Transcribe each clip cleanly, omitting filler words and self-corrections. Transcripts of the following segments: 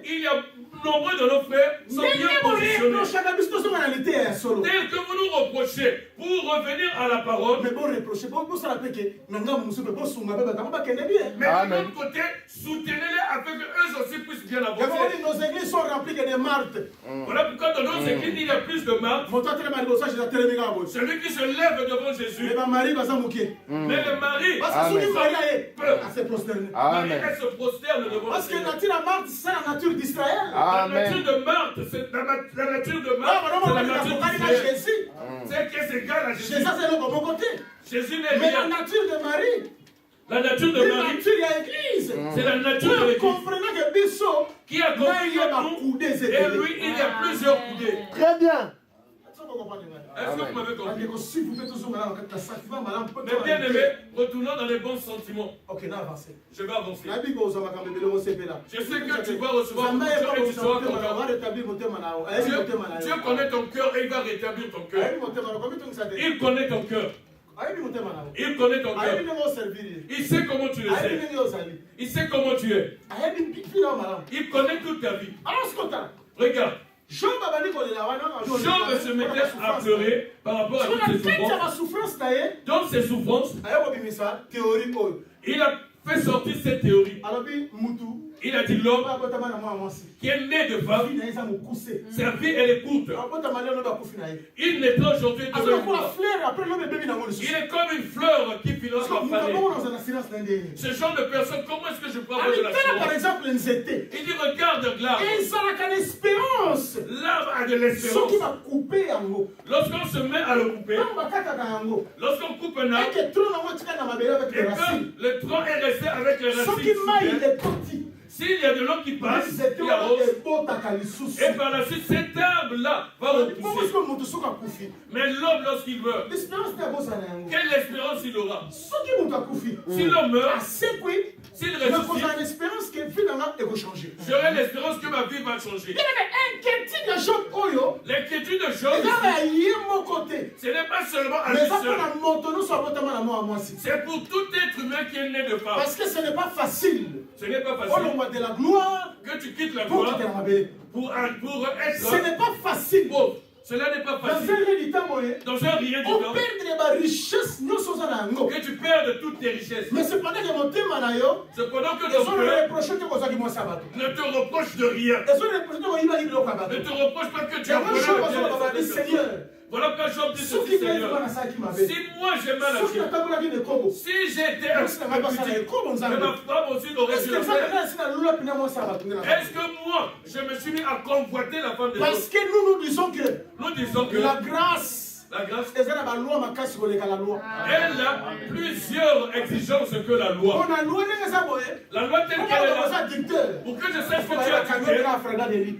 Il y a nombreux de nos frères sont bien positionnés. Tel que vous nous reprochez pour revenir à la parole. Mais de l'autre côté, soutenez-les afin qu'eux aussi puissent bien avancer. Nos églises sont remplies de martes. Voilà pourquoi dans nos églises il y a plus de martes. Celui qui se lève devant Jésus. Mais le mari, elle se prosterne devant parce que la nature de Marthe, c'est la nature d'Israël. La nature de Marthe, c'est la nature de Marthe, c'est la nature d'Israël. C'est que c'est égal à Jésus. C'est ça, c'est le bon côté. Jésus n'est mais la nature de Marie. La nature de Marie, c'est la nature de l'Église. Comprenez que Bissot, qui a compris que nous, et lui, il y a plusieurs coudées. Très bien. Est-ce que vous m'avez compris? Mais bien aimé, retournons dans les bons sentiments. Ok, là, avancez. Je vais avancer. Je sais que tu vas recevoir ton cœur et tu seras content. Dieu connaît ton cœur et il va rétablir ton cœur. Il connaît ton cœur. Il connaît ton cœur. Il sait comment tu le sais. Il sait comment tu es. Il connaît toute ta vie. Regarde. Job se mettait à pleurer par rapport à toutes ses souffrances. Dans ses souffrances, il a fait sortir cette théorie. Il a dit l'homme qui est né de femme, sa vie elle est courte. Il n'est pas aujourd'hui de il est comme une fleur qui finance la famille. Ce genre de personne, comment est-ce que je peux avoir de la par exemple, il dit regarde l'arbre. L'arbre a de l'espérance. Lorsqu'on se met à le couper, lorsqu'on coupe un arbre, le tronc est resté avec les racines. S'il y a de l'eau qui passe, il arrose. Et par la suite, cet arbre-là va repousser. Mais l'homme, lorsqu'il meurt, quelle espérance il aura? Si l'homme meurt, s'il ressuscite, j'aurai l'espérance que ma vie va changer. L'inquiétude de Job, ce n'est pas seulement à lui seul. C'est pour tout être humain qui est né de femme. Parce que ce n'est pas facile. Ce n'est pas facile. De la gloire que tu quittes la gloire pour être. Ce n'est pas facile. Bon, cela n'est pas facile. Dans un rien du temps. Que tu perds toutes tes richesses. Mais cependant que ton cœur ne te reproche de rien. Ne te reproche pas que tu as volé. Voilà pourquoi Job dit ceci, Seigneur. Si moi j'ai mal agi, si j'étais un petit, ma femme aussi l'aurait dû le faire. Est-ce que moi, je me suis mis à convoiter la femme de Dieu? Parce que nous disons que la grâce, elle a plusieurs exigences que la loi. La loi telle qu'elle est là. Pour que je sache que tu as quitté,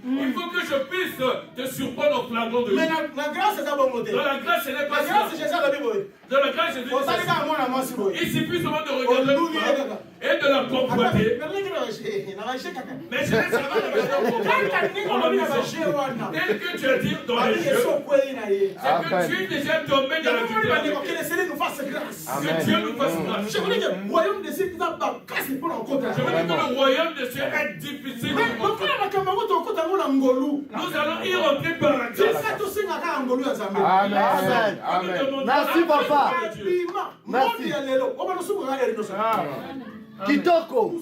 il faut que je puisse te surprendre en flagrant de lui. Mais la grâce, c'est dans la grâce, ce n'est pas ça. Dans la grâce, Jésus dit il suffit seulement de regarder et de la convoiter. Mais je laisse tel que tu as dit dans les jeux, c'est que tu es déjà tombé dans la tutelle. Que Dieu nous fasse grâce. Je veux dire que le royaume de Dieu est difficile. Nous allons y rentrer par la grâce. Amen. Amen. Merci papa. Merci. Kitoko.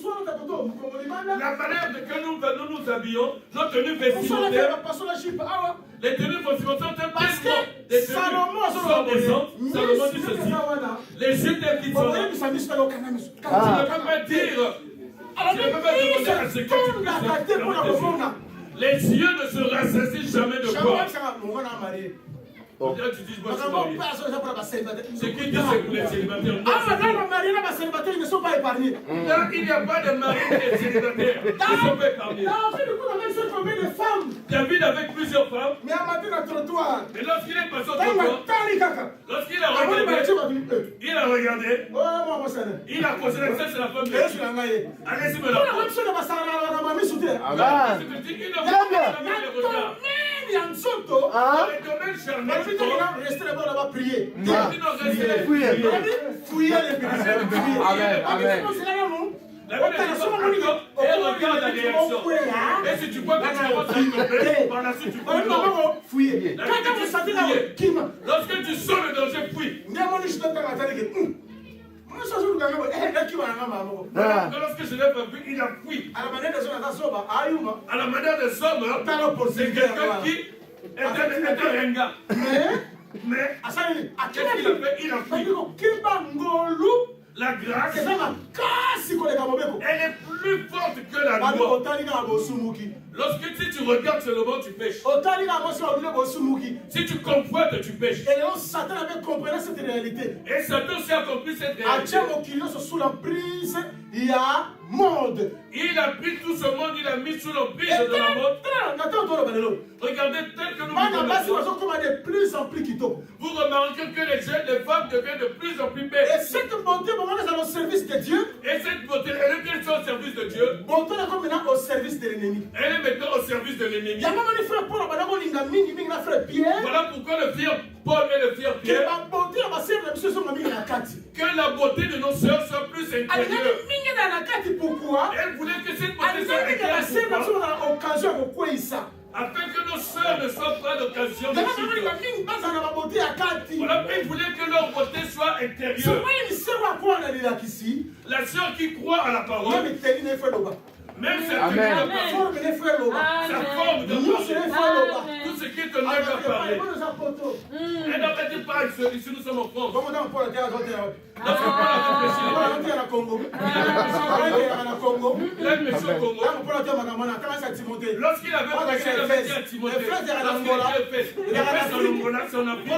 La manière que nous nous habillons, nos tenues vestimentaires, les tenues vestimentaires des tenues sont décentes. Salomon dit ceci. Les yeux des petits sont là. Tu ne peux pas dire, tu ne peux pas demander à ce que tu puisses. Les yeux ne se rassasient jamais de quoi. Tu dis, moi je suis marié. C'est qui dit c'est pour les célibataires? Ils ne sont pas épargnés. Là, il n'y a pas de mari et de célibataires. Ils ne sont pas épargnés. David avec plusieurs femmes. Mais Et lorsqu'il est passé au trottoir, lorsqu'il a regardé, il a considéré que ça c'est la femme de Dieu. Allez-y me la prendre. Fouiller les Amen. Elle regarde réflexion. Et si tu vois que tu commences à tomber, par la suite tu fouilles. Lorsque tu sens le danger, fouille. Lorsque je l'ai pas vu, il a fui. À la manière des hommes, c'est quelqu'un qui est un ringa. Mais qu'est-ce qu'il a fait? Il a fui. La grâce, elle est plus forte que la loi. Lorsque si tu regardes seulement, tu pêches. Si tu convoites, tu pêches. Et Satan avait compris cette réalité. Et Satan aussi a compris cette réalité. Sous l'emprise, il y a monde. Il a pris tout ce monde, il a mis sous l'emprise de la mode. Regardez tel que nous de plus en plus vous remarquez que les jeunes, les femmes deviennent de plus en plus belles. Et cette beauté, elle est au service de Dieu. Et cette beauté, elle est au service de Dieu. Beauté est maintenant au service de l'ennemi. Elle est maintenant au service de l'ennemi. Voilà pourquoi le fier Paul et le fier Pierre. Que la beauté de nos sœurs soit plus intérieure. Pourquoi? Elle voulait que cette beauté soit intérieure. Afin que nos sœurs ne soient pas d'occasion de chute. Voilà, elle voulait que leur beauté soit intérieure. La sœur qui croit à la parole, même cette forme de parler, tout ce qui est ton âge à parler. Elle n'a pas dit pas ici, nous sommes en France. Lorsque Paul a réfléchi, il a réfléchi au Congo. Lorsqu'il avait prêché, il avait dit à Timothée, lorsqu'il était fait en Angola, son appui,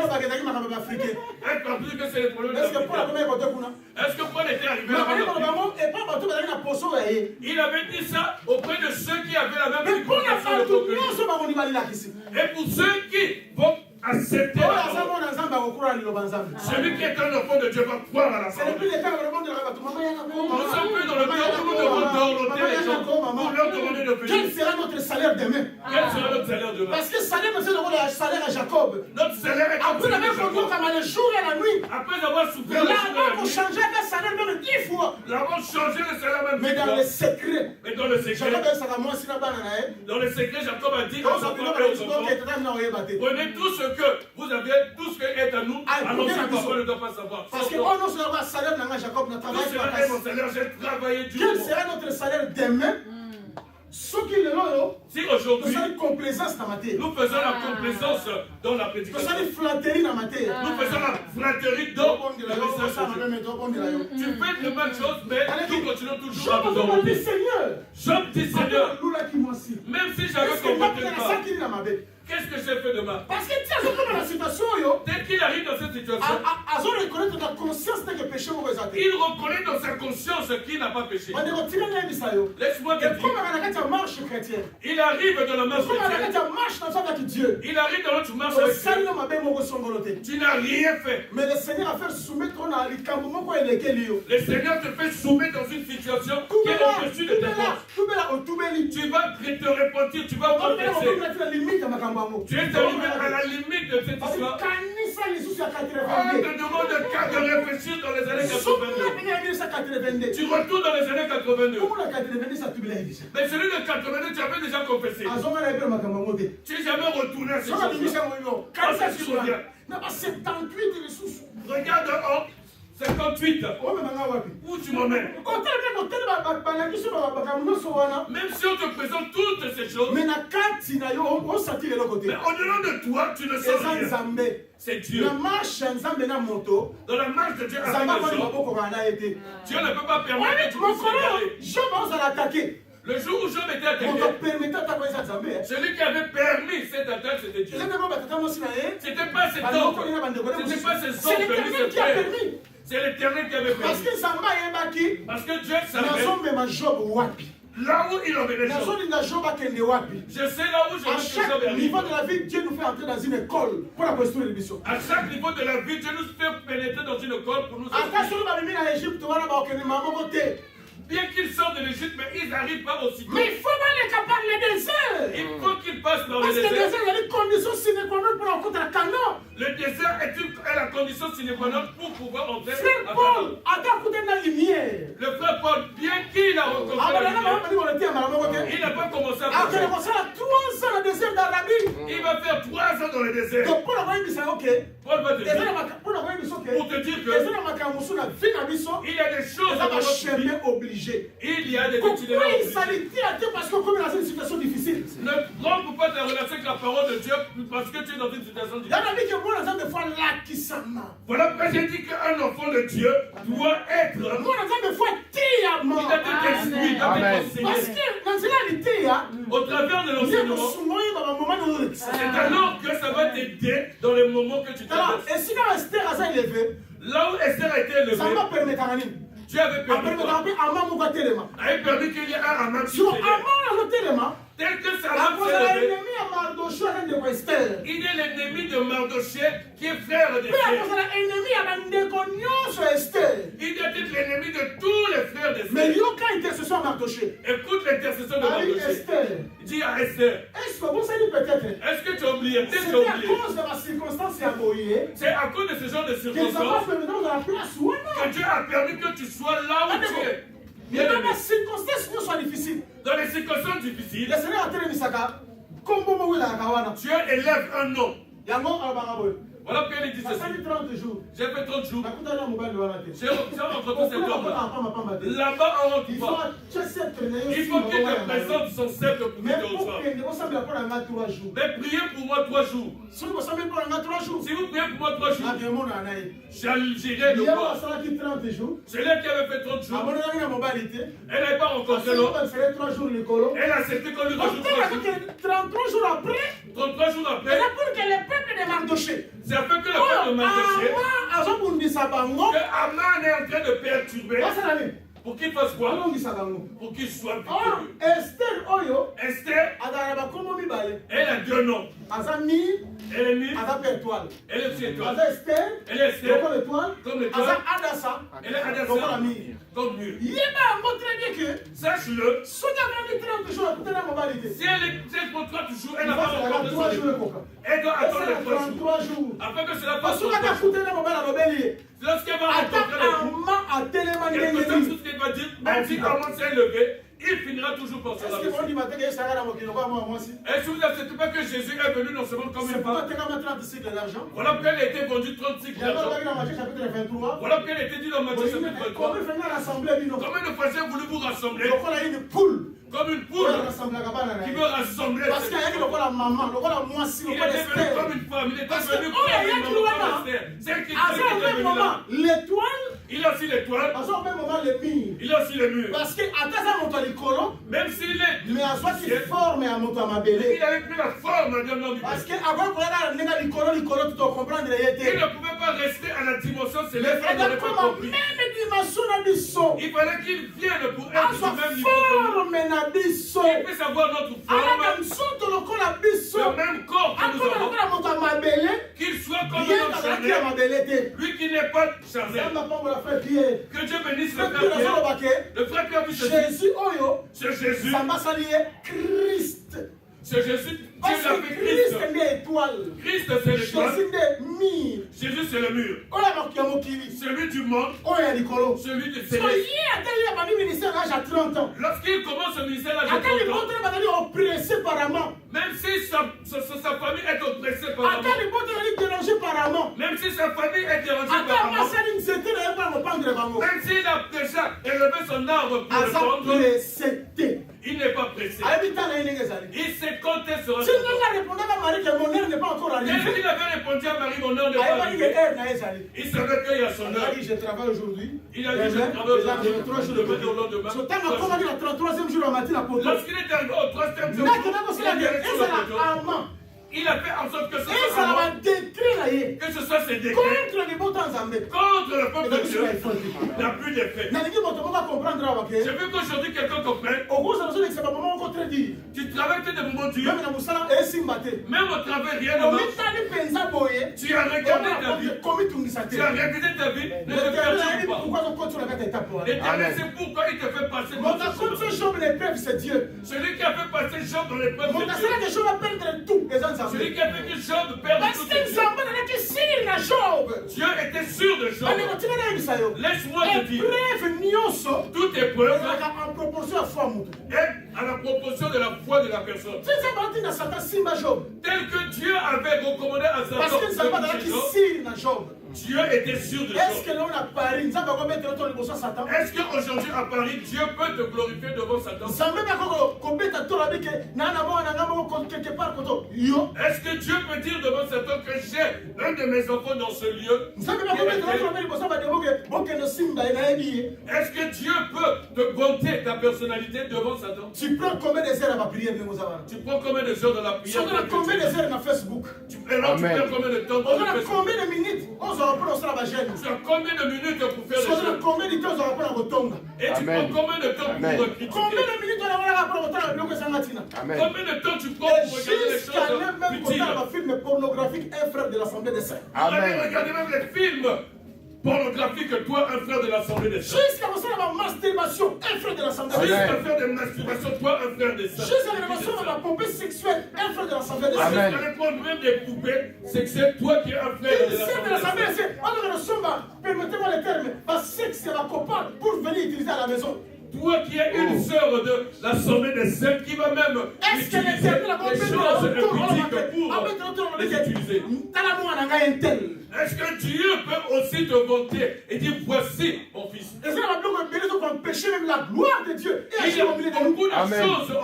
que c'est le problème de la est-ce que Paul était arrivé là-bas? Il avait dit ça auprès de ceux qui avaient la même éducation que lui. Et pour ceux qui vont accepter la parole, celui qui est un enfant de Dieu va croire à la parole. Nous sommes plus dans le temps où nous devons dorloter les gens pour leur demander de venir. Quel sera notre salaire demain? Quel sera notre salaire demain? Parce que salaire, c'est le salaire à Jacob. Notre salaire est après la même chose comme le jour et la nuit. Après avoir souffert le jour et la nuit. Pour changer le salaire même 10 fois. Nous avons changé le salaire même 10 fois. Mais dans le secret. Mais dans le secret. Dans le secret, Jacob a dit prenez tout ce que vous avez, tout ce qui est à nous. Allons-y, papa ne doit pas savoir. Parce que oh non, ce sera salaire de Jacob n'a travaillé pas. Mon salaire, j'ai travaillé dur. Quel sera notre salaire demain? Si aujourd'hui nous faisons la complaisance dans la prédication, nous faisons la flatterie dans le message. Tu fais de bonnes choses, mais nous continuons toujours à nous demander. Job dit Seigneur, même si j'avais combattu pas, qu'est-ce que j'ai fait de mal? Parce que dès qu'il arrive dans cette situation, il reconnaît dans sa conscience qu'il n'a pas péché. Laisse-moi te dire. Il arrive dans la marche chrétienne. Il arrive dans notre marche chrétienne. Tu n'as rien fait. Mais le Seigneur a fait soumettre le Seigneur te fait soumettre dans une situation qui est au-dessus de tes forces. Tu vas te repentir, tu vas confesser. Tu es arrivé à la limite de cette histoire. On te demande de réfléchir dans les années 82. Tu retournes dans les années 82. Mais celui de 82, tu avais déjà confessé. Tu n'es jamais retourné à cette chose. Regarde en 58. Où tu m'emmènes? Même si on te présente toutes ces choses, mais au-delà de toi, tu ne sais rien. C'est Dieu. Dans la marche de Dieu, Dieu ne peut pas permettre que tu puisses regarder. Le jour où Job était attaqué, celui qui avait permis cette attaque, c'était Dieu. C'était pas cet homme. C'était pas ses hommes permis, c'est l'Éternel qui avait permis. Parce que Dieu savait là où il emmenait Job. Je sais là où je veux que Job arrive. Niveau de la vie, Dieu nous fait entrer dans une école pour la construire l'émission. À chaque niveau de la vie, Dieu nous fait pénétrer dans une école pour nous bien qu'ils sortent de l'Égypte, mais ils n'arrivent pas aussi. Mais il faut pas les par le désert. Il faut qu'ils passent par le désert. Parce que le désert, il y a une condition sine qua non pour rencontrer la Canaan. Le désert est la condition sine qua non pour pouvoir entrer. Frère Paul, attends, écoutez la lumière. Le frère Paul, bien qu'il a rencontré la lumière, il n'a pas ans dans le désert d'Arabie. Il va faire 3 ans dans le désert. Donc, Paul va te dire que il y a des choses dans notre chemin obligé. Il y a des Pourquoi il s'aligne parce que comme il est dans une situation difficile. Ne rompe pas ta relation avec la parole de Dieu parce que tu es dans une situation difficile. Voilà pourquoi j'ai dit qu'un enfant de Dieu doit être. Il a été instruit, il a été enseigné. Au travers de l'enseignement, c'est alors que ça va t'aider dans les moments que tu traverses. Là où Esther a été élevée, Dieu avait permis qu'il y ait un Aman qui tel que ça va s'élever. Il est l'ennemi de Mardoché qui est frère de Esther. Il est l'ennemi de tous les frères d'Esther. Mais il y a une intercession à Mardoché. Écoute l'intercession de Mardoché. Dis à Esther. Est-ce que tu as oublié? Peut-être que tu as oublié. C'est à cause de ce genre de circonstances que Dieu a permis que tu sois là où tu es. Dans les circonstances qui sont difficiles. Dans les circonstances difficiles, le Seigneur a télé Dieu élève un nom. Voilà pourquoi il dit ceci. J'ai fait 30 jours. J'ai rencontré cet homme-là. Là-bas, on rentre pas. Il faut qu'il te présente son sceptre pour qu'il te reçoive. Mais priez pour moi 3 jours. Si vous priez pour moi 3 jours, j'irai le voir. Celui qui avait fait 30 jours, elle n'avait pas rencontré l'homme. Elle a accepté qu'on lui rajoute 3 jours. 33 jours après, c'est un peu que le peuple de Mardoché, que Aman est en train de perturber. Pour qu'il fasse quoi? Pour qu'il soit victorieux. Esther, elle a 2 noms. Elle est Mire. Elle est aussi étoile. Elle est Esther. Comme l'étoile. Elle est Adassa. Comme Mire. Sache-le. Si elle est pour 30 jours, elle n'a pas encore de son. Elle doit attendre les 3 jours. Afin que cela passe. Lorsqu'elle va rencontrer quelque chose qu'elle va dire, même si Aman s'est élevé, il finira toujours par se laver. Est-ce que vous n'acceptez pas que Jésus est venu non seulement comme une femme? Voilà pourquoi il a été vendu 30 cycles d'argent. Voilà pourquoi il a été dit dans Matthieu chapitre 23. Combien de fois voulez-vous rassembler? Comme une poule qui veut rassembler. Parce qu'il y a une maman, il était venu comme une femme, il était venu comme une maman. Celle qui était venue là. L'étoile. Il a aussi l'étoile. Il a aussi le mur. Parce que même s'il est. Mais à soi qui forme à mon mabélé. Il avait pris la forme d'un homme. Parce que avant qu'on ait tu dois comprendre. Il ne pouvait pas rester à la dimension céleste. Il n'aurait pas compris. Il fallait qu'il vienne pour être du même niveau. Il peut savoir notre forme. Le même corps que nous avons. Qu'il soit comme notre charnel. Lui qui n'est pas charnel. Que Dieu bénisse le frère Pierre. Le frère Pierre dit ceci. C'est Jésus. C'est Jésus. Dieu l'a fait Christ. Christ c'est l'étoile. Jésus c'est le mur. Celui du monde. Celui du céleste. Lorsqu'il commence ce ministère à 30 ans. Même si sa famille est oppressée par maman. Même si sa famille est dérangée par maman. Même s'il a déjà élevé son arbre pour le prendre. Il n'est pas pressé. Il sait quand elle sera. S'il avait répondu à Marie que mon heure n'est pas encore arrivée. S'il avait répondu à Marie, mon heure n'est pas arrivée. Il savait qu'il y a son heure. Il a dit, je travaille aujourd'hui. Il a dit, je travaille aujourd'hui. Demain au lendemain. Lorsqu'il est arrivé au 3e jour, il a fait en sorte que ce soit ses décrets contre le peuple de Dieu n'a plus d'effet. Je veux qu'aujourd'hui quelqu'un comprenne. Tu travailles que des moments durs. Même au travail, rien ne marche. Tu es Tu as regardé ta vie. Tu as regardé ta vie. Ne te perturbe pas. L'Éternel, c'est pourquoi il te fait passer dans ce chemin. c'est Dieu. Celui qui a fait passer Job dans l'épreuve, c'est Dieu. Celui qui a fait que Job perde tout. Dieu était sûr de Job. Laisse-moi te dire. Toute épreuve est à la proportion de la foi de la personne. Tel que Dieu avait recommandé à Satan. Dieu était sûr de Job. Est-ce qu'aujourd'hui à Paris, Dieu peut te glorifier devant Satan? Est-ce que Dieu peut dire devant Satan que j'ai un de mes enfants dans ce lieu? Est-ce que Dieu peut te vanter ta personnalité devant Satan? Tu prends combien de heures à ma prière? Tu prends combien de heures dans la prière? Tu prends combien de heures dans Facebook? Tu prends combien de temps dans Facebook? Combien de minutes? Tu as combien de minutes pour faire des choses? Combien de temps on va prendre? Et tu prends combien de temps pour critiquer? Combien de minutes on va prendre? Combien de temps tu prends pour regarder les choses utiles? Un film pornographique, un frère de l'Assemblée des Saints. Regardez même les films pornographiques, toi, un frère de l'Assemblée des Saints. Jusqu'à la masturbation, un frère de l'Assemblée des Saints. Jusqu'à faire des masturbations, toi, un frère des Saints. Jusqu'à la poupée sexuelle, un frère de l'Assemblée des Saints. Jusqu'à prendre même des poupées sexuelles, toi qui es un frère de l'Assemblée des Saints. Permettez-moi le terme, ma sexe et ma copain pour venir utiliser à la maison. Toi qui es une sœur de l'Assemblée des Saints qui va même utiliser les choses critiques pour les utiliser. Est-ce que Dieu peut aussi te vanter et dire voici mon fils? Et c'est la péché même la gloire de Dieu. Il y a beaucoup de choses en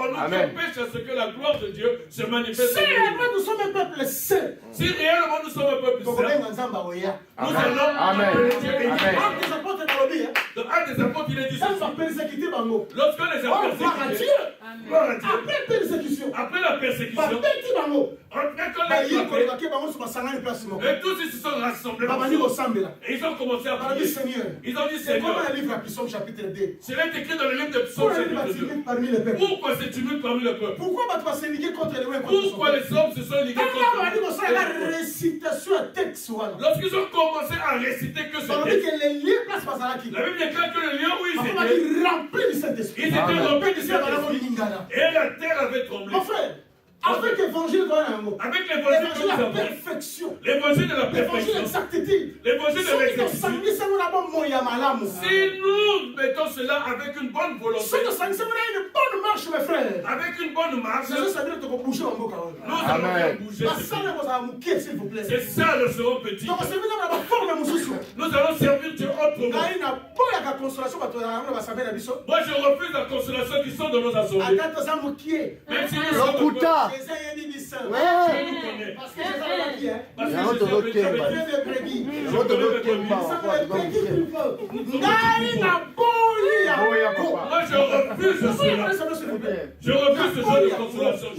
nous qui empêchent à ce que la gloire deEu se manifeste. Si réellement nous sommes un peuple saint. Si réellement nous sommes un peuple saint. Nous allons appeler Dieu. Dans Actes des Apôtres, il est dit lorsque les persécutés, après la persécution, et tous ils se sont rassemblés et ils ont commencé à prier. Ils ont dit Seigneur, cela est écrit dans le livre de Psaume chapitre 2. Pourquoi ces tumultes parmi le peuple? Pourquoi les hommes se sont ligués contre eux? Lorsqu'ils ont commencé à réciter que c'était, la Bible déclare que le lieu où ils étaient remplis du Saint-Esprit. Ils étaient remplis du Saint-Esprit. Et la terre avait tremblé. Mon frère, avec l'évangile de la perfection, l'évangile de la l'évangile de l'exactitude, l'évangile de l'exactitude, si nous mettons cela avec une bonne volonté, une bonne marche, mes frères, avec une bonne marche, nous allons bouger. C'est ça le second petit. Nous allons servir Dieu autrement. Moi je refuse la consolation qui sont dans nos assemblées. Même si nous sommes moi je refuse cela. Je refuse ce genre de consolation.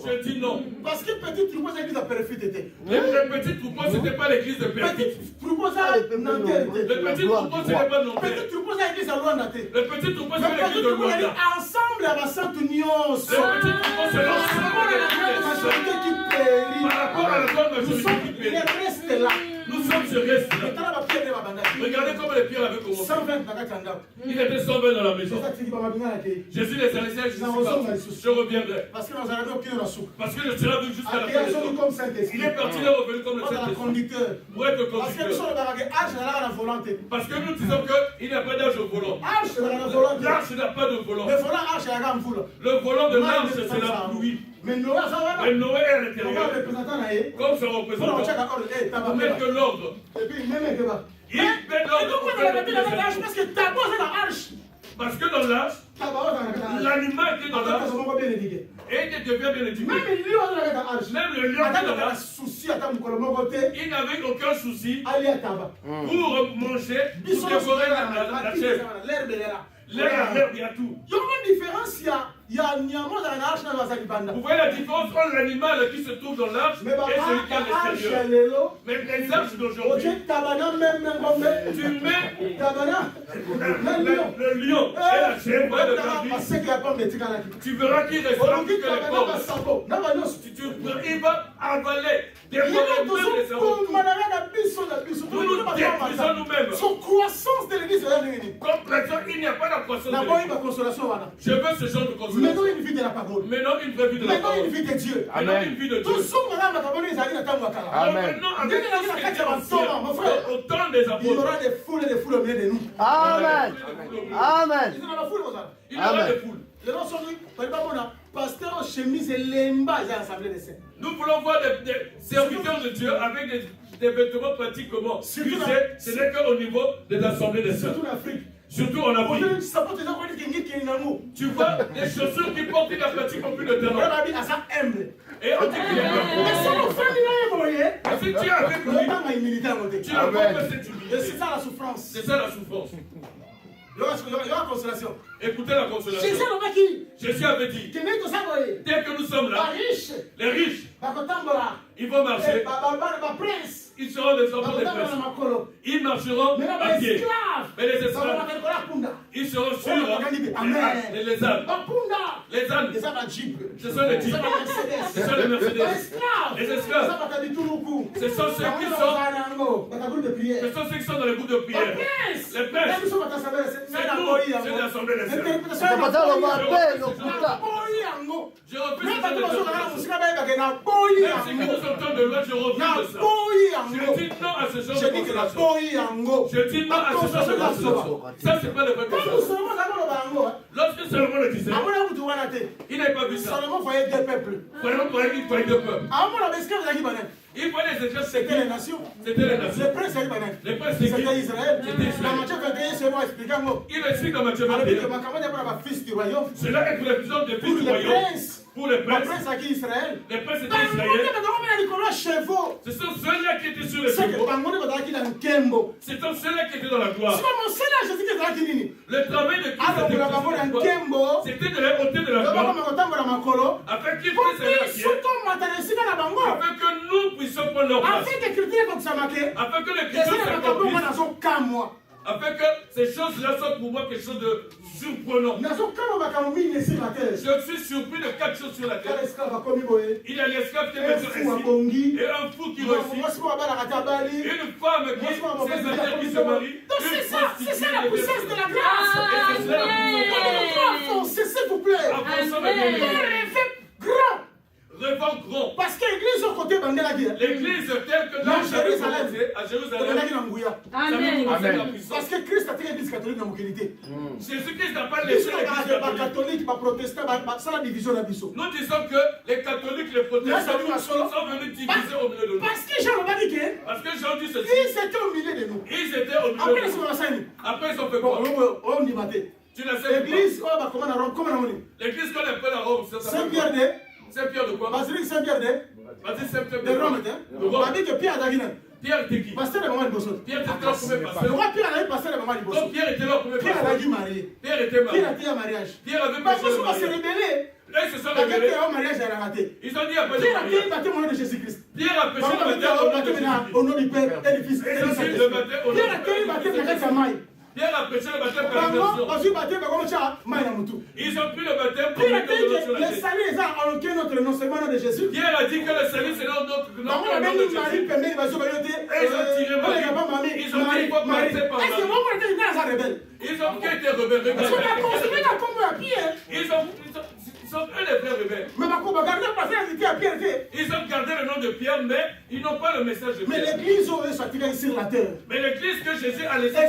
Je dis non. Parce que petit troupeau, c'est l'église de Perfit était. Le petit troupeau, c'était pas l'église de Perfit. Petit troupeau, c'est Nanterre. Le petit troupeau, c'était pas Nanterre. Petit troupeau, c'est l'église de Luanda. Le petit troupeau, c'est l'église de Luanda. Ensemble, à la Sainte Union. Le petit troupeau, c'est l'ensemble de la qui périt. Par rapport à la grande majorité qui périt. Il reste là. Nous sommes ce reste là. Regardez comment les pierres avaient commencé. Il était 120 dans la maison. Jésus les a laissés, je reviendrai. Parce que je serai venu jusqu'à la fin des temps. Il est parti là, revenu comme le Saint-Esprit. Pour être conducteur. Parce que nous disons qu'il n'y a pas d'âge au volant. L'arche n'a pas de volant. Le volant de l'arche, c'est la pluie. Mais Noé est à l'intérieur. Comme son représentant. Pour mettre l'ordre. Il met l'ordre pour faire le parce que d'abord c'est la arche. Parce que dans l'arche, l'animal qui est dans l'arche, et il devient bien éduqué. Même le lion qui est dans l'arche, il n'avait aucun souci pour manger, pour dévorer la chair. L'herbe, il y a tout. Il y a une différence, il y a un niamant dans l'arche dans la Zalibanda. Vous voyez la différence entre l'animal qui se trouve dans l'arche et celui qui est à l'extérieur. Mais les arches d'aujourd'hui, tu mets le lion et la chèvre, tu verras qu'il restera plus que les pauvres. il va avaler, dévorer même les hommes. Nous nous détruisons nous-mêmes. Comme chrétien, il n'y a pas la croissance de l'Église. Je veux ce genre de consolation. Maintenant une vie de la parole. Maintenant une vraie vie de la parole. Maintenant une vie de Dieu. Maintenant une vie de Dieu. Amen. Au temps des apôtres. Il y aura des foules et des foules au milieu de nous. Amen. Amen. Il y aura des foules. Il y aura des foules. Les gens sont venus, pasteur en chemise et lemba, ils ont assemblé des saints. Nous voulons voir des serviteurs de Dieu avec des vêtements pratiques comment. Tu sais, ce n'est qu'au niveau des assemblées des saints. Surtout en Afrique. Surtout en Afrique. Tu vois des chaussures qui portent la pratique en plus de talent. Et on dit qu'il est mais si tu es avec lui, tu n'as pas cette humilité. C'est ça la souffrance. C'est ça la souffrance. Il y aura consolation. Écoutez la consolation. Jésus avait dit, dès que nous sommes là, les riches, ils vont marcher. Ils seront des enfants des princes. Ils marcheront à pied. Mais les esclaves, ils seront sur les ânes. Les ânes, ce sont les jeeps. Ce sont les Mercedes. Les esclaves, ce sont ceux qui sont dans les groupes de prière. Les princes, c'est nous, c'est l'assemblée des saints. Je refuse si nous sommes de loi, je refuse ça. Je dis non à ce genre de consolation. Je dis non à ce genre de consolation. Ça, c'est pas le vrai consolation. Lorsque Salomon le disait, il n'avait pas vu ça. Salomon voyait deux peuples. Salomon voyait deux peuples. Il voyait les esclaves, c'était les nations. C'était les nations. Les princes, les princes, c'était Israël. C'était Matthieu 21, c'est moi expliquant. Il explique dans Matthieu 21. Cela est pour les puissants des fils du royaume. Pour les princes. Les princes à qui Israël. Les princes étaient Israël. Ce sont ceux-là qui étaient sur les chevaux. Ce sont ceux-là qui étaient dans la gloire. Le travail de Christ, c'était de les ôter de la gloire. Afin qu'ils puissent afin que nous puissions prendre leur place. Afin que les chrétiens s'accomplissent. Afin que ces choses-là soient pour moi quelque chose de surprenant. Je suis surpris de 4 choses sur la terre. Il y a l'esclave qui est ainsi, et un fou qui réussit, une femme qui célibataire qui se marie, c'est ça la puissance de la grâce. S'il vous plaît. Grand. Rêvant grand. Parce que l'église au côté l'église telle que dans Jérusalem, à Jérusalem. Amen. Parce que Christ a été l'église catholique dans l'autorité. Jésus-Christ n'a pas laissé l'église catholique, les protestants, c'est la division de l'abisseau. Nous disons que les catholiques, les protestants sont venus diviser au milieu de nous. Parce que Jean dit que. Parce que Jean dit ceci. Ils étaient au milieu de nous. Ils étaient au milieu de nous. Après ils ont fait quoi? On y battait. Tu ne sais pas. L'église, comment on dit? L'église qu'on appelle à Rome, c'est ça. Saint-Pierre de. Saint-Pierre de quoi? Basilique Saint-Pierre de. Basilique Saint-Pierre de Rome. On a dit que Pierre a dit. Pierre était qui? Pasteur de maman de Bosson. Pierre était leur premier pasteur. Le roi Pierre a dit pasteur de maman de Bosson. Donc Pierre était leur premier pasteur. Pierre a dit marié. Pierre était marié. Pierre a dit mariage. Pierre avait pas pasteur de mariage. Parce que rebellé. Là, ils se sont rebellés. Mariage, elle a raté. Ils ont dit après Pierre a dit baptême au nom de Jésus-Christ. Pierre a péché le baptême au nom du Père et du Fils. Pierre a péché le baptême au nom du Pierre a dit baptême de Samaï. Pierre a péché le baptême par l'immersion. Ils ont pris le baptême pour mettre de l'eau sur la tête. Le salut est en aucun autre nom, seulement le nom de Jésus. Pierre a dit que le salut c'est notre nom. Ils ont dit quoi passer par là. Ils ont été rebelles. Ils sont eux les frères rebelles. Ils ont gardé le nom de Pierre, mais ils n'ont pas le message de Pierre. Mais l'église est sur la terre. Mais l'église que Jésus a laissée.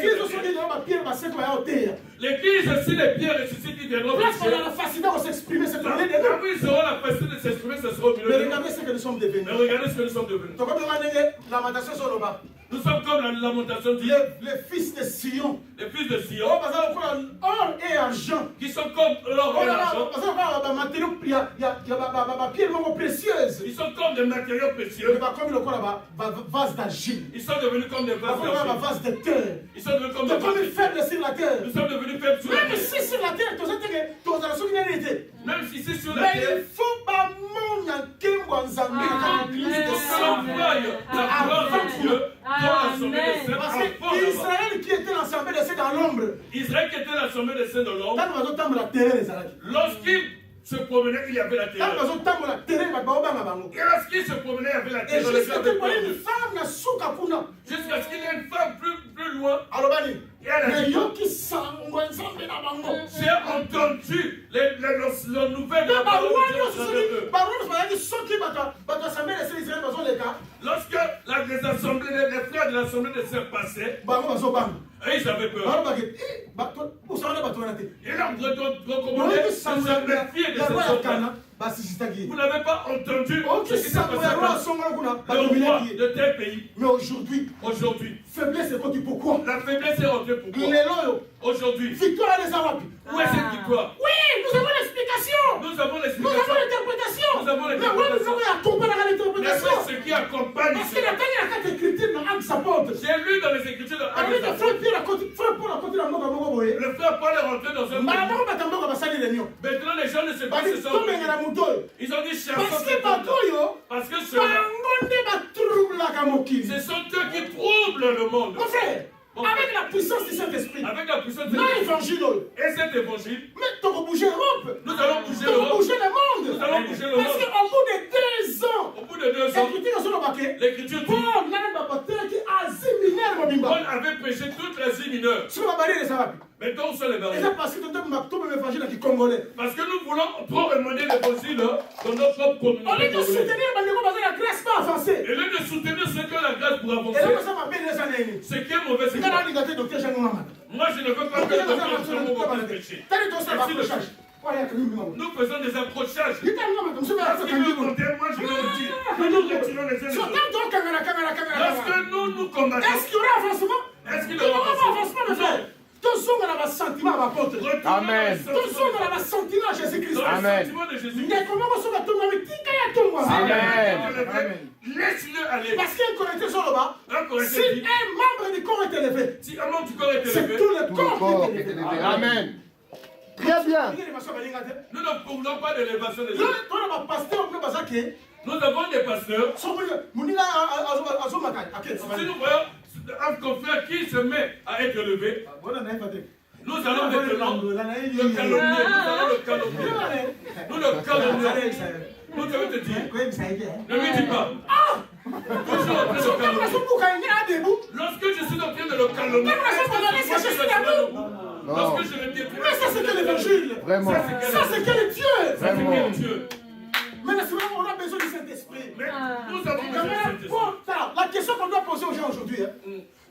L'église, si les pierres ressuscitent, ils viendront. Là, on a la facilité de s'exprimer cette année. Là où ils auront la facilité de s'exprimer, ce sera au milieu. Mais regardez ce que nous sommes devenus. Mais regardez ce que nous sommes devenus. Lamentation sur le bas. Nous sommes comme la lamentation dit. Les fils de Sion. Les fils de Sion. Or et argent. Qui sont comme l'or et l'argent. Ils sont comme des matériaux précieux. Vase d'argile. Ils sont devenus comme des vases d'argile. Vase de terre. Ils sont devenus comme des vases de faibles sur la terre. Nous sommes devenus faibles sur la terre. Même si sur la terre, même si c'est sur la terre. Mais il faut pas la gloire de Dieu dans l'assemblée des saints. Parce que Israël qui était l'assemblée des saints dans l'ombre. Israël qui était l'assemblée des saints dans l'ombre. Lorsqu'il se promenait, il y avait la terreur. Et lorsqu'il se promenait, il y avait la terreur. Jusqu'à ce qu'il y ait une femme plus loin. Et elle a dit, j'ai entendu les nouvelles de la parole de lorsque les frères de l'assemblée de Sœurs passaient, et ils avaient peur. Et là, vous recommandez de s'en méfier de ces soldats. Vous n'avez pas entendu ce qui s'est passé le roi de tel pays. Mais aujourd'hui, faiblesse est contre pourquoi? La faiblesse est rentrée pourquoi? Aujourd'hui, victoire des Arabes. Où est cette victoire? Oui, nous avons l'explication. Nous avons l'interprétation. Nous avons l'interprétation. Mais nous avons accompagné l'interprétation. Mais ce qui accompagne. Parce qu'il a gagné la carte écriture dans Actes apôtres. J'ai lu dans les écritures de Actes apôtres. Le frère Paul est rentré dans un pays. Maintenant les gens ne se pas ce sont. Ils ont dit parce que ceux-là, ce sont eux qui troublent le monde. Mon frère, avec la puissance du Saint-Esprit. Avec la puissance du Saint-Esprit. Et cet évangile. Mais nous allons bouger l'Europe. Nous allons bouger le monde. Nous allons bouger le monde. Parce qu'au bout de 2 ans. Au bout de 2 ans. L'écriture dit. Paul avait prêché toute l'Asie mineure. Maintenant, où sont les barrières? Parce que nous voulons promener l'évangile dans notre propre communauté. Au lieu de soutenir la grâce pas avancée. Et au lieu de soutenir ce que la grâce pour avancer. Ce qui est mauvais, c'est quoi? Moi, je ne veux pas que le docteur puisse prêcher. Nous faisons des accrochages. Moi, je le dis. Nous retirons les uns les autres. Lorsque nous combattons. Est-ce qu'il y aura avancement? Est-ce qu'il y aura avancement? Amen. Amen. Laisse-le aller. Parce qu'un Corinthiens sur le bas, si un membre du corps est élevé, c'est tout le corps qui est élevé. Amen. Très bien. Nous ne voulons pas d'élévation des autres. Nous avons des pasteurs. Si nous voyons un confrère qui se met à être élevé, nous allons maintenant le calomnier. Nous le calomnions. Nous devons te dire. Ne lui dis pas. Toujours en train de le calomnier. Lorsque je suis en train de le calomnier, lorsque je le dis, mais ça c'est que l'évangile. Vraiment. Ça c'est que le Dieu. Vraiment. Mais on a besoin du Saint-Esprit. Nous avons besoin du Saint-Esprit. La question qu'on doit poser aux gens aujourd'hui,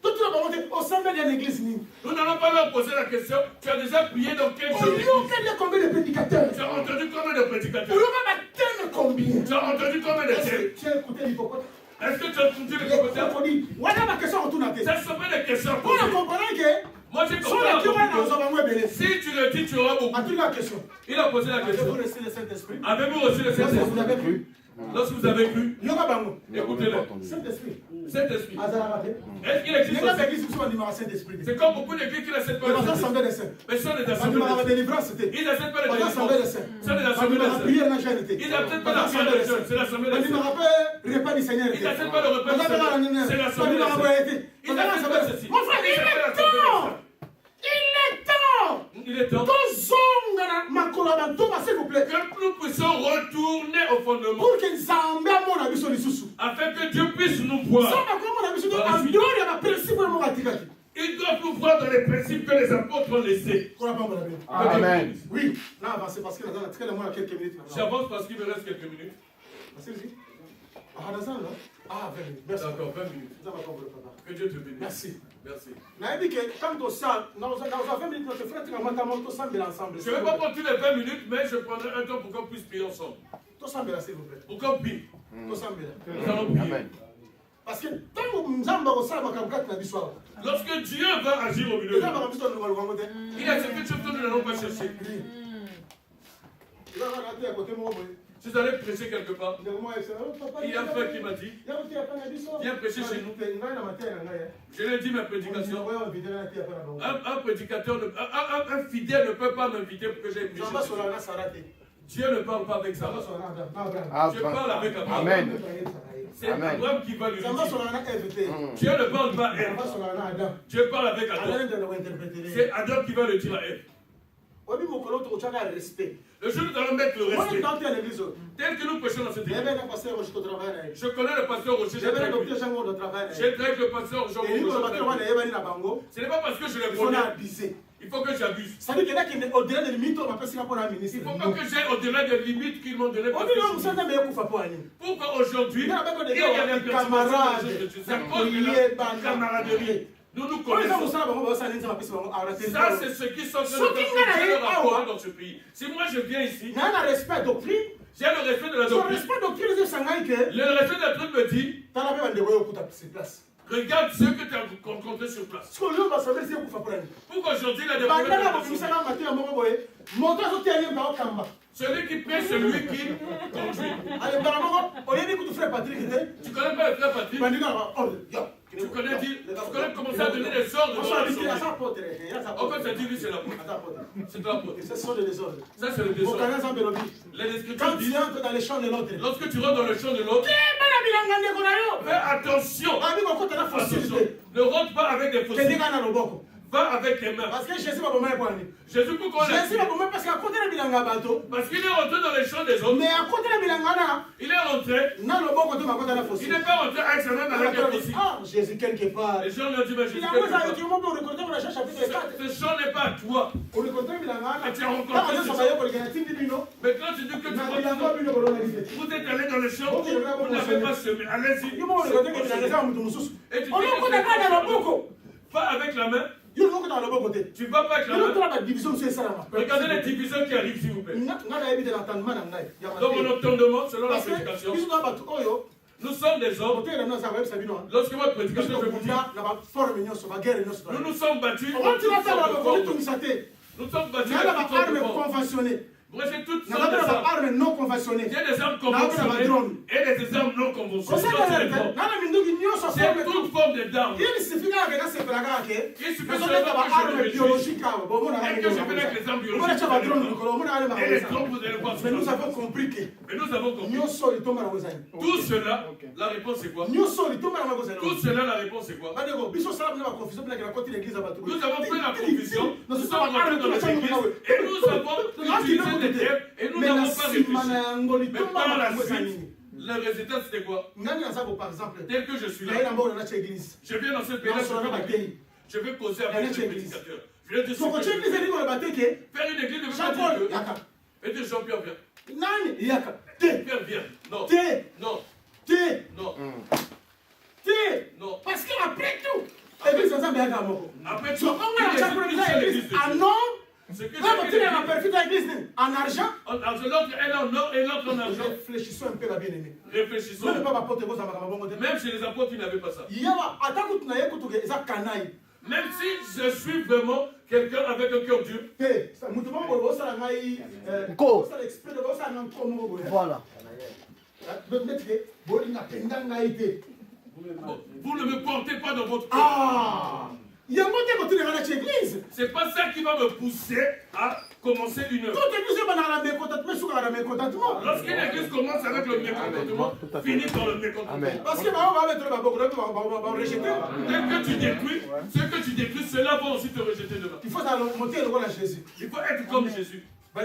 tout le monde au sein de l'église. Nous n'allons pas leur poser la question. Tu as déjà prié dans quel genre d'église? Combien de prédicateurs? Tu as entendu combien de prédicateurs? Combien? Tu as entendu combien de thèmes? Tu as écouté l'hypocrite? Est-ce que tu as entendu l'hypocrite? Voilà ma question en tout cas. Ça sont pas des questions. Pour comprendre que moi j'ai compris. Si tu le dis, tu auras beaucoup. La question. Il a posé la question. Avez-vous reçu le Saint-Esprit? Avez-vous reçu le Saint-Esprit? Vous avez cru? Lorsque vous avez cru, écoutez-le. Saint-Esprit. Saint-Esprit. Est-ce qu'il existe aussi? C'est comme beaucoup d'églises qui n'acceptent pas le Saint-Esprit. Mais ce sont des assemblées de saints. Ils n'acceptent pas le délivrance. Ce sont des assemblées de saints. Ils n'acceptent pas la prière des jeunes. C'est l'assemblée des saints. Ils n'acceptent pas le repas du Seigneur. C'est l'assemblée des saints. Ils n'acceptent pas ceci. Mon frère, il est temps. Il est temps. S'il vous plaît. Que nous puissions retourner au fondement. Pour que Nzambe amona biso lisusu. Afin que Dieu puisse nous voir. Il doit nous voir dans les principes que les apôtres ont laissés. Amen. Oui. Là, avancez parce que là, quelques minutes. J'avance parce qu'il me reste quelques minutes. Ah, 20 minutes. Merci. D'accord, 20 minutes. Que Dieu te bénisse. Merci. Merci. Je ne vais pas prendre tous les 20 minutes, mais je prendrai un temps pour qu'on puisse prier ensemble. Pour qu'on prie. Nous allons prier. Parce que lorsque Dieu va agir au milieu de nous, il a cette chose que nous n'allons pas chercher. Si vous allez prêcher quelque part, il y a un frère qui m'a dit, viens prêcher chez nous. Je lui ai dit ma prédication. Un prédicateur, un fidèle ne peut pas m'inviter pour que j'aille prêcher chez lui. Dieu ne parle pas avec ça. Je parle avec Abraham. Amen. C'est Abraham qui va lui dire. Dieu ne parle pas à Ève. Dieu parle avec Adam. C'est Adam qui va le dire à Ève. Le jour où nous allons mettre le respect, tel que nous prêchons dans cette église. Je connais le pasteur Rocher, j'ai travaillé avec le pasteur Jean. Ce n'est pas parce que je le connais. Il faut que j'abuse. Il ne faut pas que j'aille au-delà des limites qu'ils m'ont données. Pourquoi aujourd'hui, il y a des camaraderie. Nous nous connaissons. Ça, c'est ce qui sont dans ce pays. Si moi je viens ici, j'ai le respect de la doctrine. Le respect de la doctrine me dit, regarde ceux que tu as rencontrés sur place. Pourquoi aujourd'hui il a des problèmes? Celui qui paie, celui qui conduit. Tu connais pas le frère Patrick? Tu connais commencer à donner des ordres. En fait, ça dit lui, c'est la pointe. C'est la pointe. Ça, c'est le désordre. Les Écritures disent, lorsque tu rentres dans le champ de l'autre, fais attention. Ne rentre pas avec des faussetés. Va avec tes mains. Parce que Jésus va bomber quoi? Jésus pourquoi? Jésus va bomber parce qu'à côté de bilanga bateau. Parce qu'il est rentré dans les champs des autres. Mais à côté de bilanga, il est rentré. Non, le bon côté ma côté la fosse. Il n'est pas rentré avec sa main avec la fosse. Ah, Jésus quelque part. Les gens lui ont dit, mais Jésus quelque part. Ce champ n'est pas à toi. On le compte bilanga. Et tu as rencontré ce champ. Maintenant tu dis que tu vous êtes allé dans le champ, vous n'avez pas semé. Allez-y. Et tu dis pas avec la main. Tu ne vas pas avec la main. Regardez les divisions qui arrivent, s'il vous plaît. Dans mon entendement, selon la prédication, nous sommes des hommes. Lorsque votre prédication, je vous dis, nous nous sommes battus. Nous sommes battus avec bref, toutes sortes d'armes non conventionnelles. Il y a des armes conventionnelles et des armes non conventionnelles. C'est toute forme d'armes. Il suffit seulement que je biologique. Et que je vienne avec les armes biologiques. Et les trompes, vous allez voir. Mais nous avons compris que tout cela, la réponse est quoi? Tout cela, la réponse est quoi? Nous avons fait la confusion. Nous sommes rentrés dans notre église et nous avons utilisé des termes et nous n'avons pas réfléchi. Mais par la suite, le résultat c'était quoi? Tel que je suis là, je viens dans cette pays, je vais causer avec les prédicateurs. Je vais dire faire une église de et dire Jean-Pierre viens. Pierre viens. Non. Non. Non. Non. Parce qu'après tout, l'église ensemble est à Gamoko. Après tout, en argent. L'autre est en or et l'autre en argent. Réfléchissons un peu, la bien-aimée. Réfléchissons. Même chez les apôtres, ils n'avaient pas ça. Même si je suis vraiment quelqu'un avec un cœur dur. Voilà. Vous ne me portez pas dans votre cœur. Ah! C'est pas ça qui va me pousser à commencer une œuvre. Lorsqu'une église commence avec le mécontentement, finit par le mécontentement. Parce que dès que tu détruis, ce que tu détruis, cela va aussi te rejeter demain. Il faut monter le rôle à Jésus. Il faut être comme Jésus. On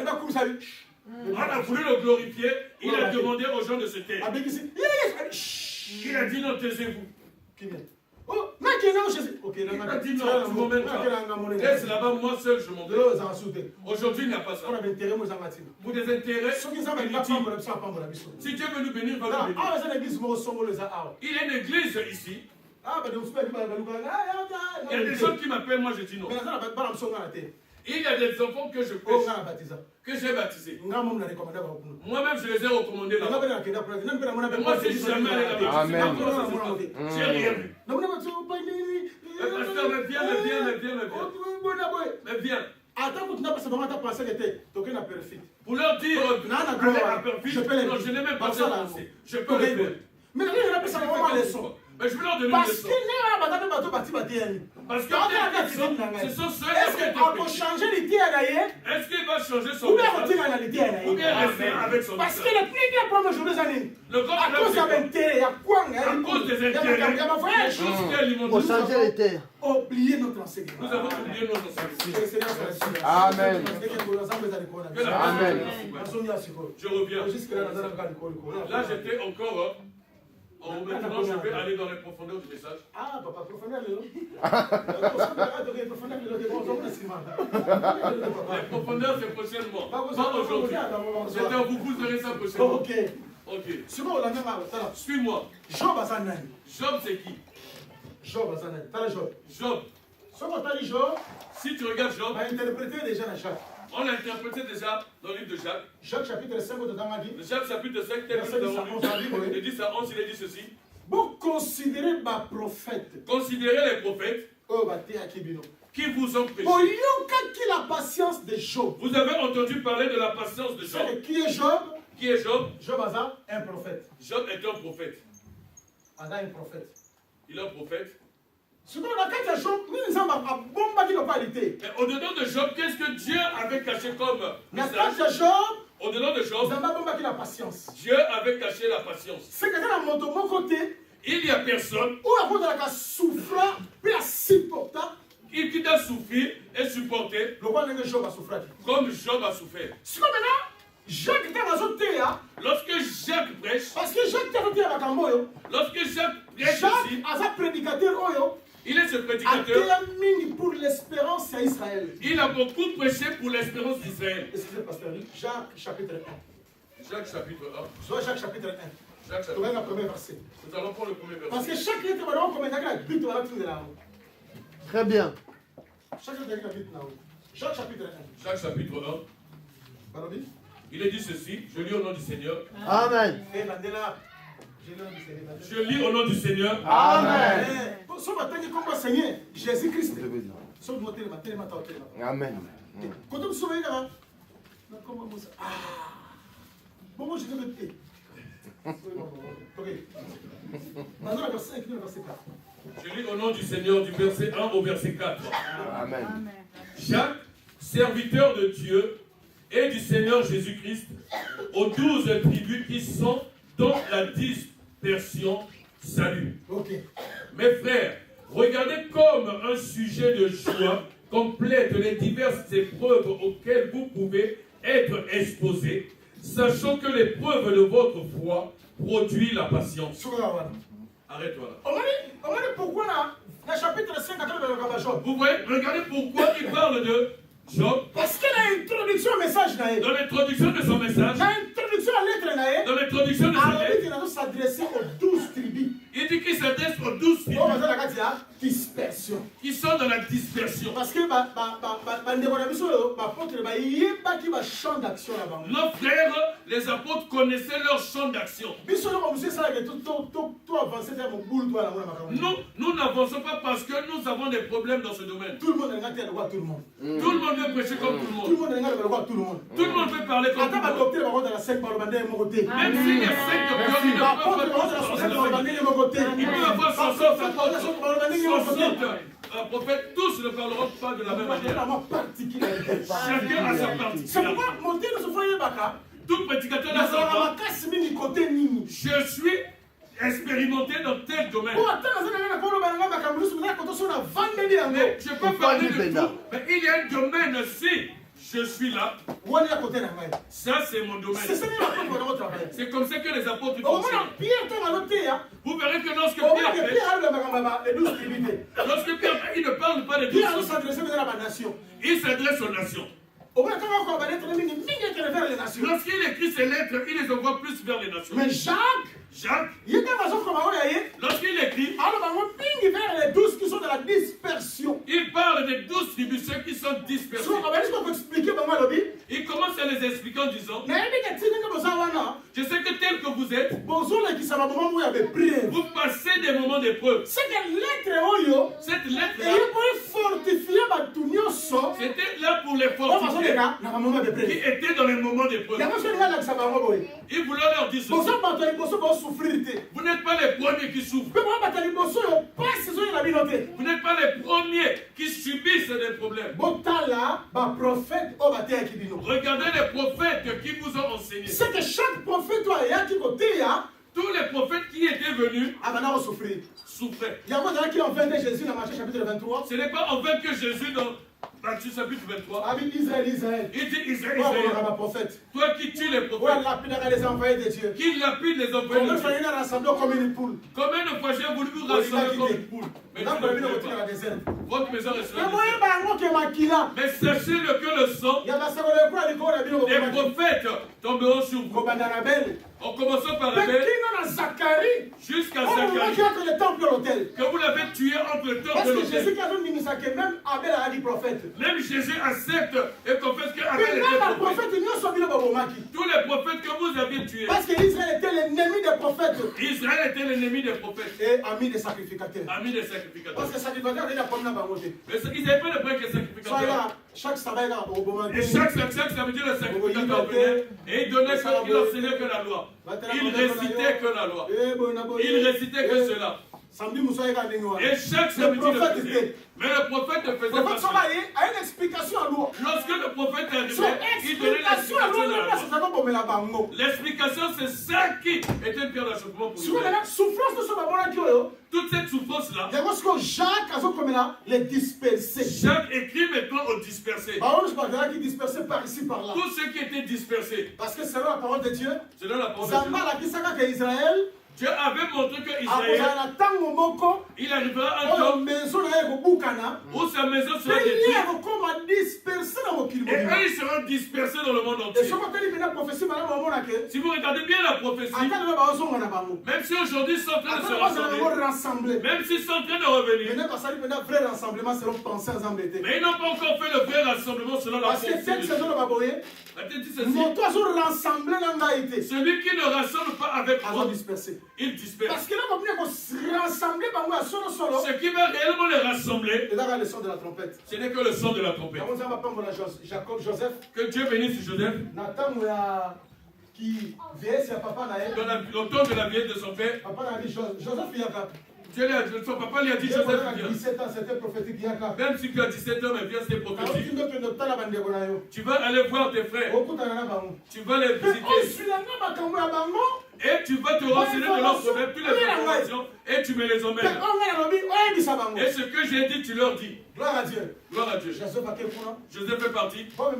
a voulu le glorifier, il a demandé aux gens de se taire. Il a dit non, taisez-vous. Il a dit non, tu m'emmènes pas. Laisse là-bas, moi seul je m'en vais. Aujourd'hui, il n'y a pas ça. Pour des intérêts inutiles. Si Dieu veut nous bénir, va nous bénir. Il y a une église ici. Il y a des gens qui m'appellent, moi je dis non. Il y a des enfants que je pêche, que j'ai baptisés. Moi-même, je les ai recommandés là-bas. Mais moi, c'est jamais allé là-bas. Amen. J'ai rien vu. Pasteur, mais viens. Mais viens. Pour leur dire, je n'ai même pas pensé. Je peux le faire. Mais il y a des gens Mais je vais leur donner une leçon. Parce que ce sont ceux qui est-ce qu'il va changer son message ou bien rester avec son parce que le plus grand problème aujourd'hui, c'est à cause des intérêts, des choses qui alimentent. Pour changer les terres. Oubliez notre enseignement. Nous avons oublié notre enseignement. Amen. Amen. Je reviens. Là, j'étais encore. Maintenant, je vais aller dans les profondeurs du message. Ah, papa, profondeur, les profondeurs, c'est prochainement. Pas aujourd'hui. C'est à vous, vous verrez ça prochainement. Ok. Suis-moi. Job, c'est qui? Job. Job. Si tu regardes Job, on a interprété déjà dans Jacques. On l'a interprété déjà dans le livre de Jacques. Jacques chapitre 5, le Jacques chapitre 5, il dit ça 11, il a dit ceci. Vous considérez ma prophète. Considérez les prophètes qui vous ont prêché. La patience de Job. Vous avez entendu parler de la patience de Job. Qui est Job? Qui est Job? Job est un prophète. Job est un prophète. Un prophète. Il est un prophète. Mais au-dedans de Job, qu'est-ce que Dieu avait caché comme message? Au-dedans de Job, Dieu avait caché la patience. Il y a personne qui t'a souffert et supporté comme Job a souffert. Lorsque Jacques prêche, il est ce prédicateur. Pour l'espérance à Israël. Il a beaucoup prêché pour l'espérance d'Israël. Jacques chapitre 1. Jacques chapitre 1. Soit Jacques chapitre 1. Jacques chapitre 1. Le premier verset. Nous allons prendre le premier verset. Parce que chaque lettre va avoir comme un. Très bien. Jacques chapitre 1. Jacques chapitre 1. Il est dit ceci. Je lis au nom du Seigneur. Amen. Je lis au nom du Seigneur. Amen. Jésus-Christ. Amen. Je lis au nom du Seigneur du verset 1 au verset 4. Amen. Jacques, serviteur de Dieu et du Seigneur Jésus-Christ, aux 12 tribus qui sont dans la dispersion, salut. Mes frères, regardez comme un sujet de joie complète les diverses épreuves auxquelles vous pouvez être exposés, sachant que l'épreuve de votre foi produit la patience. Arrête-toi là. Pourquoi là, dans le chapitre 5, vous voyez, regardez pourquoi il parle de Job. Parce que l'introduction au message, dans l'introduction de son message, dans l'introduction à lettre, dans l'introduction de sa lettre, il va s'adresser aux 12 tribus. Il dit qu'il s'adresse aux 12 tribus dispersion. Qui sont dans la dispersion. Parce que nos frères, les apôtres, connaissaient leur champ d'action. Nous n'avançons pas parce que nous avons des problèmes dans ce domaine. Tout le monde regarde tout le monde. Tout le monde veut prêcher comme tout le monde. Tout le monde regarde tout le monde. Tout le monde veut parler comme tout le monde. Même s'il y a 5 docteurs, ils ne peuvent pas. Ils peuvent avoir 60 prophètes, tous ne parleront pas de la même manière. Chacun a sa particularité. Tout prédicateur a sa part. Je suis expérimenté dans tel domaine. Mais je peux parler de tout, mais il y a un domaine aussi. Je suis là. Ça, c'est mon domaine. C'est comme ça que les apôtres fonctionnent. Vous verrez que lorsque Pierre, il ne parle pas des 12 tribus. Il s'adresse aux nations. Lorsqu'il écrit ses lettres, il les envoie plus vers les nations. Mais Jacques, lorsqu'il écrit, vers les 12 qui sont dans la dispersion. Il parle des 12 tribus, ceux qui sont dispersés. Il commence à les expliquer en disant, je sais que tel que vous êtes, vous passez des moments d'épreuve. Cette lettre C'était là pour les fortifier qui étaient dans les moments d'épreuve. Il voulait leur dire ceci. Vous n'êtes pas les premiers qui souffrent. Vous n'êtes pas les premiers qui subissent des problèmes. Regardez les prophètes qui vous ont enseigné. C'est que chaque prophète tous les prophètes qui étaient venus souffraient. Ce n'est pas en vain que Jésus dans Matthieu chapitre 23. Il dit Israël. Toi qui tues les prophètes. Qui lapide les envoyés de Dieu. Combien de fois j'ai voulu vous rassembler comme une poule. Mais votre maison restera déserte. Mais sachez-le que le sang des prophètes tomberont sur vous. En commençant par Abel jusqu'à Zacharie, que vous l'avez tué entre le temple et l'autel. Même Jésus accepte et confesse qu'Abel était prophète. Tous les prophètes que vous avez tués. Parce qu'Israël était l'ennemi des prophètes. Israël était l'ennemi des prophètes. Et ami des sacrificateurs. Ami des sacrificateurs. Parce que les sacrificateurs, ils n'avaient pas de beauté. Mais ils n'avaient pas de prêtre que sacrificateurs. Chaque sabbat, et chaque samedi, le sacrificateur venait et il donnait il enseignait que la loi. Il récitait que la loi. Il récitait que cela. Et chaque samedi, le faisait. Mais le prophète ne faisait pas cela. A une explication à l'eau. Lorsque le prophète est arrivé, il donnait l'explication de la loi. L'explication, c'est ça qui était une pierre d'achoppement pour nous. Toute cette souffrance-là, Jacques écrit maintenant aux dispersés. Tous ceux qui étaient dispersés. Parce que selon la parole de Dieu, selon la parole de Dieu, Dieu avait montré que Israël, il arrivera un temps où sa maison sera détruite. Et eux, ils seront dispersés dans le monde entier. Si vous regardez bien la prophétie, même si aujourd'hui ils sont en train de se rassembler, même s'ils sont en train de revenir, mais ils n'ont pas encore fait le vrai rassemblement selon la prophétie. Celui qui ne rassemble pas avec moi, il disperse. Parce que là, on va rassembler, ce qui va réellement les rassembler, le son de la trompette. Ce n'est que le son de la trompette. Que Dieu bénisse Joseph. Qui veillait sur papa dans le temps de la vieillesse de son père. Son papa lui a dit Joseph vient. 17 ans, c'était prophétique. Même si tu as 17 ans, mais viens, c'est prophétique. Tu vas aller voir tes frères. Tu vas les visiter. Et tu vas te renseigner de leurs problèmes, toutes les informations, et tu me les emmènes. Et ce que j'ai dit, tu leur dis. Gloire à Dieu. Gloire à Dieu. Joseph est parti. Pour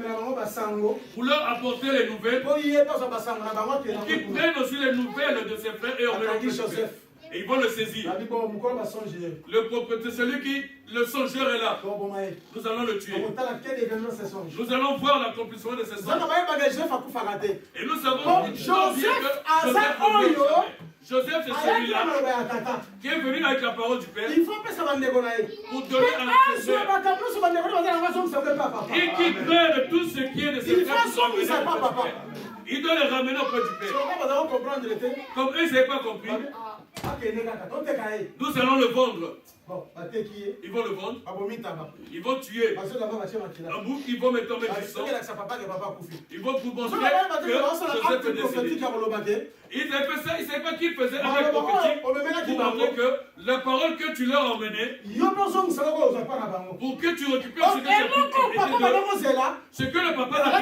leur apporter les nouvelles. Qu'ils prennent aussi les nouvelles de ses frères et Joseph. Et ils vont le saisir. Le prophète, celui qui, le songeur est là. Nous allons le tuer. Nous allons voir l'accomplissement de ses songes. Et nous savons Joseph, c'est celui-là qui est venu avec la parole du Père pour donner à notre frère. Et qui prennent tout ce qui est de ses frères. Il doit les ramener auprès du Père. Comme eux, ils n'avaient pas compris. Nous allons le vendre. Ils vont le vendre. Ils vont tuer. Ils vont mettre du sang. Ils vont vous montrer que Joseph est décédé. Ils avaient fait ça, ils ne savaient pas qu'ils faisaient avec prophétique pour montrer que la parole que tu leur emmenais, pour que tu récupères ce que le papa n'a pas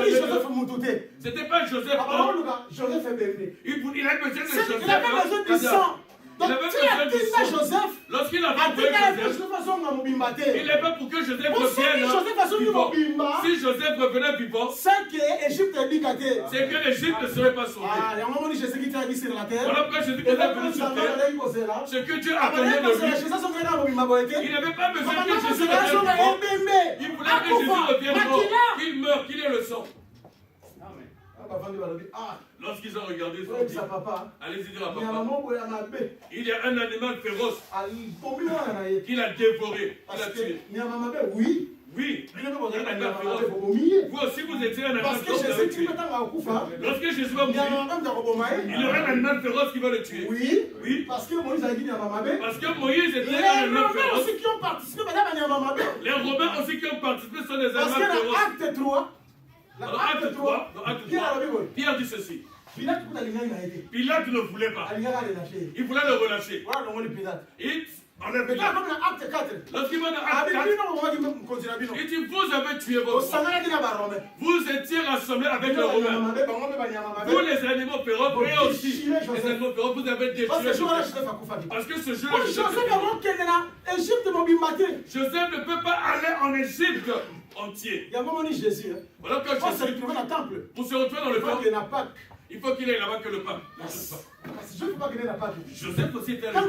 donné. C'était pas Joseph. Il a besoin de Joseph. Il avait besoin du sang. Donc, lorsqu'il a envoyé Joseph, il n'est pas pour que Joseph revienne vivant. Si Joseph revenait vivant, c'est que l'Égypte ne serait pas sauvée. Voilà pourquoi Jésus est venu sur terre. Ce que Dieu attendait de lui. Il n'avait pas besoin que Jésus revienne vivant. Il voulait que Jésus revienne mort, qu'il meure, qu'il ait le sang. Lorsqu'ils ont regardé, ils ont dit, allez-y dire à papa, il y a un animal féroce qu'il a dévoré, qu'il a tué. Oui. Vous aussi, vous étiez un animal parce que Jésus, lorsque Jésus va mourir, il y aura un animal féroce qui va le tuer. Oui. Oui. Parce que Moïse a dit parce que Moïse était un animal féroce. Aussi qui ont participé, les Romains aussi qui ont participé sont des animaux féroces. Parce que acte 3, acte 3, Pierre dit ceci. Pilate ne voulait pas. Il voulait le relâcher. Lorsqu'il va dans acte 4, il dit vous avez tué votre frère. Vous étiez rassemblés avec les Romains. Vous les animaux féroces, et aussi les animaux féroces, vous avez détruit. Parce que ce jour-là, Joseph ne peut pas aller en Égypte entier. Voilà quand Jésus se retrouve dans le temple. Pour se retrouver dans le temple, il faut qu'il ait là-bas que le pape. Joseph aussi était là.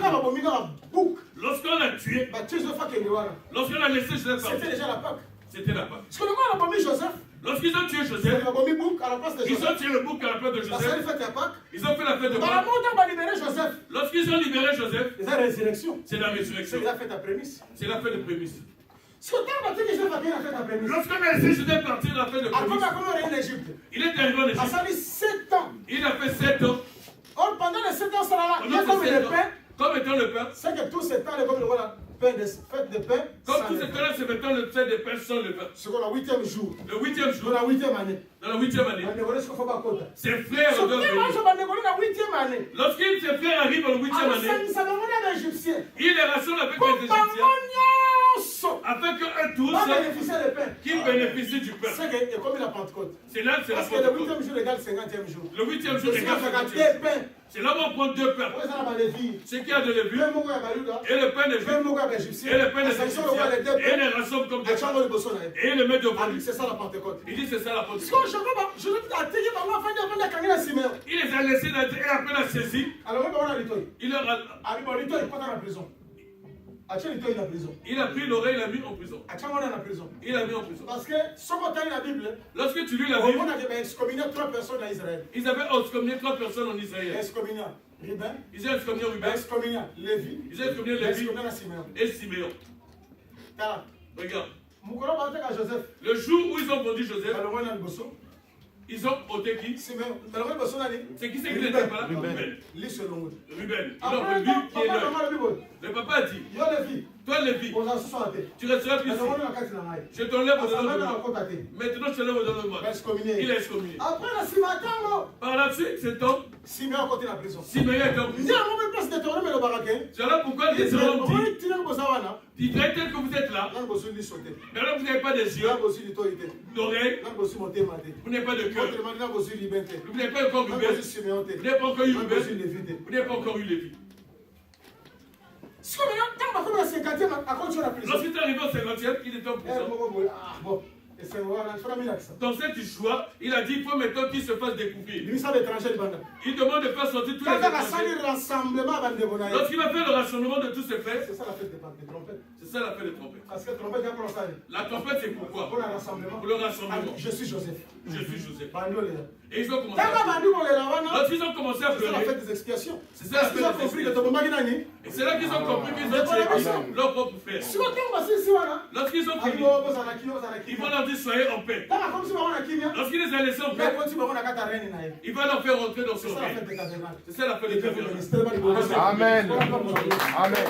Lorsqu'on l'a tué, lorsqu'on a laissé Joseph partir, c'était déjà la Pâque. C'était la Pâque. Lorsqu'ils ont tué Joseph, ils ont tué le bouc à la place de Joseph. Ils ont fait la fête de Pâques. Lorsqu'ils ont libéré Joseph, c'est la résurrection. C'est la fête de prémisse. Lorsqu'on a laissé Joseph partir de la fête de prémisse, il est arrivé en Égypte. Il a fait 7 ans. Pendant les 7 ans, il y a comme le pain. Comme étant le pain. C'est que tout ce temps, comme le fête de pain. Comme tout ce temps-là, c'est maintenant le fête de pain sans le pain. C'est le 8e jour. Le 8e jour. Dans la 8e année. Dans la 8e année. Ses frères doivent venir. Lorsqu'il ses frères arrivent dans la 8e année, il les rassemble avec les Égyptiens. Afin qu'eux tous qu'ils bénéficient du pain. C'est comme la Pentecôte. C'est là, c'est la Pentecôte. Parce que le 8e jour égale 50e jour. Le 8e jour égale 50e jour. C'est là où on prend 2 pains. Ce qui a de Lévi. Et le pain d'Égypte. Et le pain d'Égyptien. Et les rassemble comme des pains. Et il les met devant lui. C'est ça la Pentecôte. Il dit c'est ça la Pentecôte. Il les a laissés et après la saisie. Il leur a. Il a pris l'oreille, il l'a mis en prison. Il l'a mis en prison. Parce que la Bible, lorsque tu lis la Bible, on avait excommunié 3 personnes en Israël. Ils avaient excommunié 3 personnes en Israël. Excommunié Ruben. Ils ont excommunié Ruben. Excommunié Lévi. Ils ont excommunié Lévi et Siméon. Regarde. Le jour où ils ont vendu Joseph, ils ont ôté qui? C'est qui c'est qui n'était pas là? Ruben. Ruben. Ils ont vendu qui est là. Le papa a dit, toi Lévi, tu resteras plus ici. Je t'enlève au dedans de moi. Maintenant je te lève au dedans de moi. Il est excommunié. Par la suite, cet homme, Siméon est en prison. C'est là pourquoi les hommes disent, il dirait que vous êtes là, mais alors vous n'avez pas des yeux, d'oreilles, vous n'avez pas de cœur, vous n'avez pas encore Ruben, vous n'avez pas encore eu Ruben, vous n'avez pas encore eu Lévi. Lorsqu'il est arrivé au 50e, il était en prison. Dans cette joie, il a dit il faut maintenant qu'il se fasse découvrir. Il demande de faire sortir tous les étrangers. Lorsqu'il va faire le rassemblement de tous ses frères, c'est ça la fête des trompettes. C'est ça la fête des trompettes. Parce que la trompette, c'est pourquoi? Pour le rassemblement. Pour le rassemblement. Je suis Joseph. Je suis Joseph. Et ils ont commencé à pleurer. Lorsqu'ils ont commencé à pleurer, c'est la fête des expiations. C'est ça la fête des expiations. Et c'est là qu'ils ont compris qu'ils ont tué leur propre frère. Lorsqu'ils ont fini, ils vont leur dire soyez en paix. Lorsqu'il les a laissés en paix, il va leur faire rentrer dans son règne. C'est ça la fête des tabernacles. Amen. Amen.